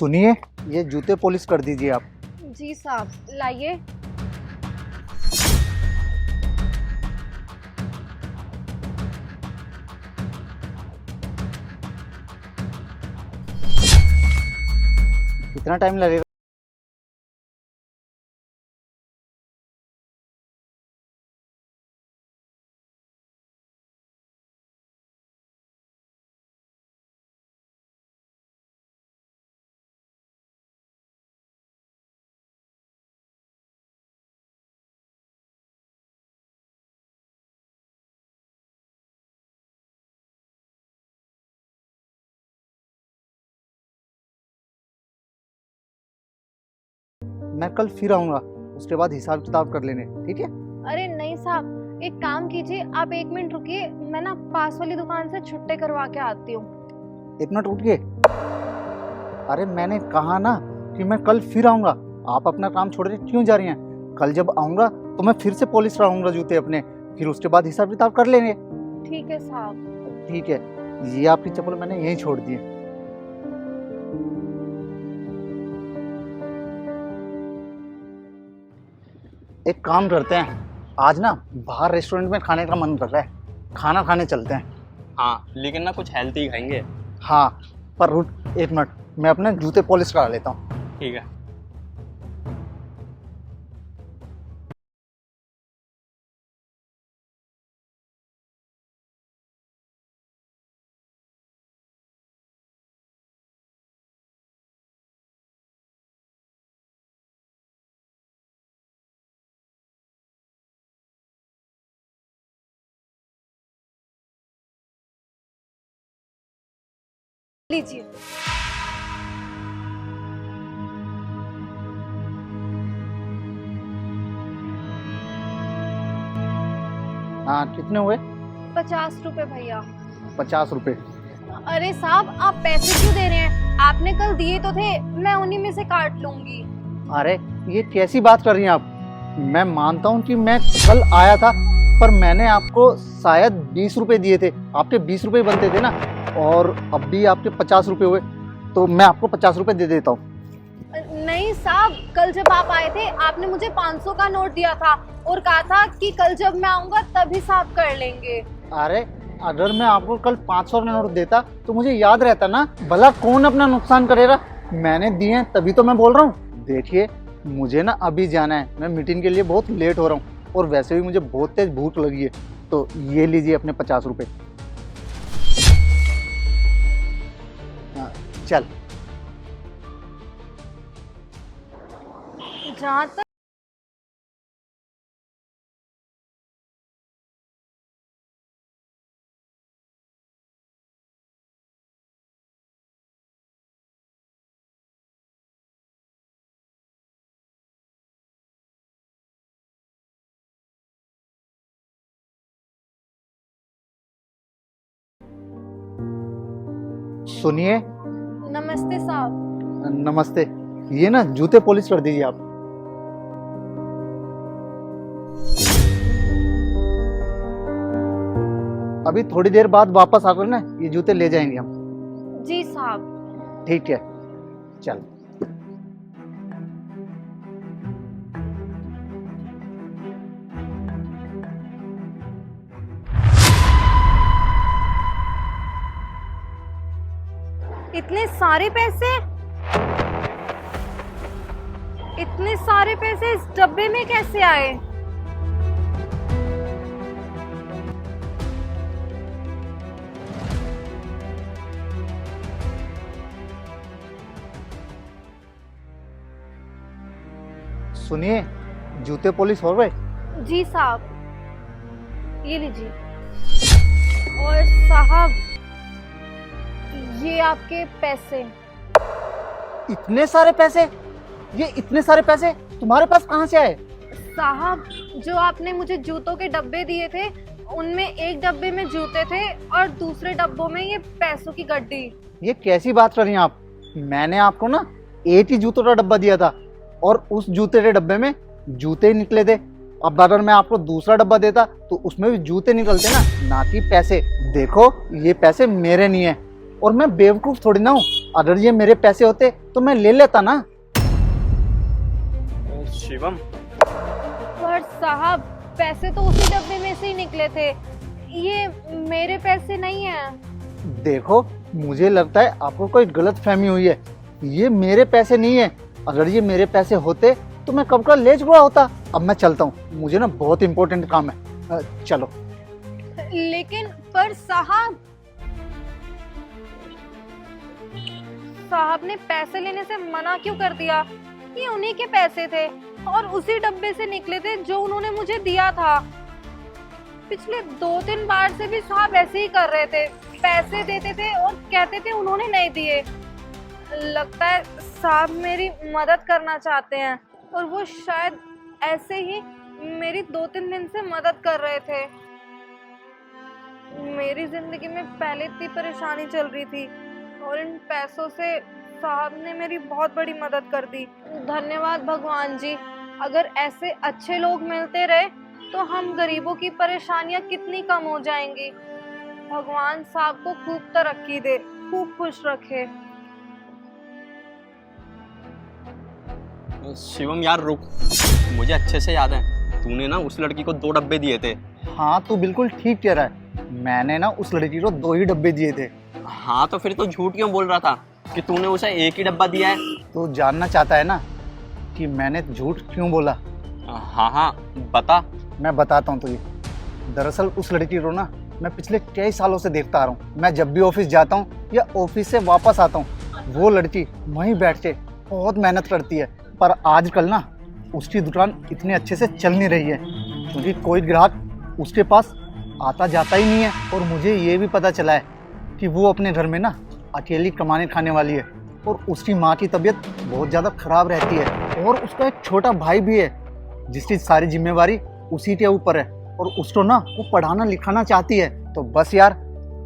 सुनिए, ये जूते पॉलिश कर दीजिए आप। जी साहब, लाइए। कितना टाइम लगेगा? मैं कल फिर आऊंगा, उसके बाद हिसाब किताब कर लेने, ठीक है? अरे नहीं साहब, एक काम कीजिए, आप 1 मिनट रुकिए, मैं ना पास वाली दुकान से छुट्टे करवा के आती हूँ। 1 मिनट रुकिए। अरे मैंने कहा ना कि मैं कल फिर आऊंगा। आप अपना काम छोड़ के क्यों जा रही हैं? कल जब आऊंगा तो मैं फिर से पॉलिश कराऊंगा जूते अपने, फिर उसके बाद हिसाब किताब कर लेंगे। ठीक है साहब। ठीक है, ये आपकी चप्पल मैंने यहीं छोड़ दी है। एक काम करते हैं, आज ना बाहर रेस्टोरेंट में खाने का मन कर रहा है, खाना खाने चलते हैं। हाँ, लेकिन ना कुछ हेल्थी खाएंगे। हाँ, पर रुक 1 मिनट, मैं अपने जूते पॉलिश करा लेता हूँ। ठीक है। लीजिए। हाँ, कितने हुए? 50 रुपए भैया। 50 रुपये। अरे साहब, आप पैसे क्यों दे रहे हैं? आपने कल दिए तो थे, मैं उन्हीं में से काट लूंगी। अरे ये कैसी बात कर रही हैं आप? मैं मानता हूँ कि मैं कल आया था, पर मैंने आपको शायद 20 रुपये दिए थे। आपके 20 रुपये बनते थे ना, और अब भी आपके 50 रुपये हुए, तो मैं आपको 50 रुपये दे देता हूँ। नहीं साहब, कल जब आप आए थे आपने मुझे 500 का नोट दिया था और कहा था कि कल जब मैं आऊंगा तब हिसाब कर लेंगे। अरे अगर मैं आपको कल 500 का नोट देता तो मुझे याद रहता ना, भला कौन अपना नुकसान करेगा? मैंने दिए हैं तभी तो मैं बोल रहा हूँ। देखिए, मुझे ना अभी जाना है, मैं मीटिंग के लिए बहुत लेट हो रहा हूँ, और वैसे भी मुझे बहुत तेज भूख लगी है, तो ये लीजिए अपने 50 रुपये। चल। जहाँ तक सुनिए। नमस्ते साहब। नमस्ते, ये ना जूते पॉलिश कर दीजिए आप। अभी थोड़ी देर बाद वापस आकर ना ये जूते ले जाएंगे हम। जी साहब। ठीक है, चल। इतने सारे पैसे, इतने सारे पैसे इस डब्बे में कैसे आए? सुनिए, जूते पॉलिश हो गए? जी साहब, ये लीजिए। और साहब, ये आपके पैसे। इतने सारे पैसे? ये इतने सारे पैसे तुम्हारे पास कहाँ से आए? साहब, जो आपने मुझे जूतों के डब्बे दिए थे, उनमें एक डब्बे में जूते थे और दूसरे डब्बों में ये पैसों की गड्डी। ये कैसी बात कर रही हैं आप? मैंने आपको ना एक ही जूतों का डब्बा दिया था, और उस जूते के डब्बे में जूते ही निकले थे। अब अगर मैं आपको दूसरा डब्बा देता तो उसमें भी जूते निकलते ना कि पैसे। देखो, ये पैसे मेरे नहीं है, और मैं बेवकूफ थोड़ी ना हूँ। अगर ये मेरे पैसे होते तो मैं ले लेता ना। शिवम, पर साहब पैसे तो उसी डब्बे में से ही निकले थे, ये मेरे पैसे नहीं हैं। देखो, मुझे लगता है आपको कोई गलत फहमी हुई है। ये मेरे पैसे नहीं है। अगर ये मेरे पैसे होते तो मैं कब का ले चुका होता। अब मैं चलता हूँ, मुझे ना बहुत इंपॉर्टेंट काम है। चलो। लेकिन पर साहब ने पैसे लेने से मना क्यों कर दिया? ये उन्हीं के पैसे थे और उसी डब्बे से निकले थे जो उन्होंने मुझे दिया था। पिछले 2-3 बार से भी साहब ऐसे ही कर रहे थे, पैसे देते थे और कहते थे उन्होंने नहीं दिए। लगता है साहब मेरी मदद करना चाहते हैं और वो शायद ऐसे ही मेरी 2-3 दिन से मदद कर रहे थे। मेरी जिंदगी में पहले इतनी परेशानी चल रही थी और इन पैसों से साहब ने मेरी बहुत बड़ी मदद कर दी। धन्यवाद भगवान जी। अगर ऐसे अच्छे लोग मिलते रहे तो हम गरीबों की परेशानियां कितनी कम हो जाएंगी। भगवान साहब को खूब तरक्की दे, खूब खुश रखे। शिवम यार रुक, मुझे अच्छे से याद है तूने ना उस लड़की को 2 डब्बे दिए थे। हाँ, तू बिल्कुल ठीक कह रहा है। मैंने ना उस लड़की को 2 ही डब्बे दिए थे। हाँ तो फिर तो झूठ क्यों बोल रहा था कि तूने उसे 1 ही डब्बा दिया है? तू जानना चाहता है ना कि मैंने झूठ क्यों बोला? हाँ हाँ बता। मैं बताता हूँ तुझे। दरअसल उस लड़की को ना मैं पिछले कई सालों से देखता आ रहा हूँ। मैं जब भी ऑफिस जाता हूँ या ऑफिस से वापस आता हूँ, वो लड़की वहीं बैठ के बहुत मेहनत करती है। पर आजकल ना उसकी दुकान इतने अच्छे से चल नहीं रही है क्योंकि कोई ग्राहक उसके पास आता जाता ही नहीं है। और मुझे ये भी पता चला है कि वो अपने घर में ना अकेली कमाने खाने वाली है और उसकी माँ की तबीयत बहुत ज़्यादा ख़राब रहती है। और उसका एक छोटा भाई भी है जिसकी सारी जिम्मेवारी उसी के ऊपर है और उसको ना वो पढ़ाना लिखाना चाहती है। तो बस यार,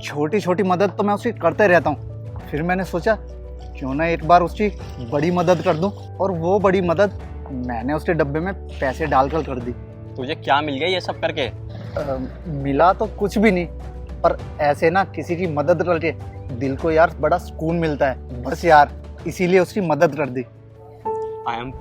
छोटी छोटी मदद तो मैं उसकी करते रहता हूँ। फिर मैंने सोचा क्यों ना एक बार उसकी बड़ी मदद कर दूँ, और वो बड़ी मदद मैंने उसके डब्बे में पैसे डालकर कर दी। तुझे क्या मिल गया ये सब करके? मिला तो कुछ भी नहीं, पर ऐसे ना किसी की मदद करके दिल को यार बड़ा सुकून मिलता है। बस यार, इसीलिए उसकी मदद कर दी। I am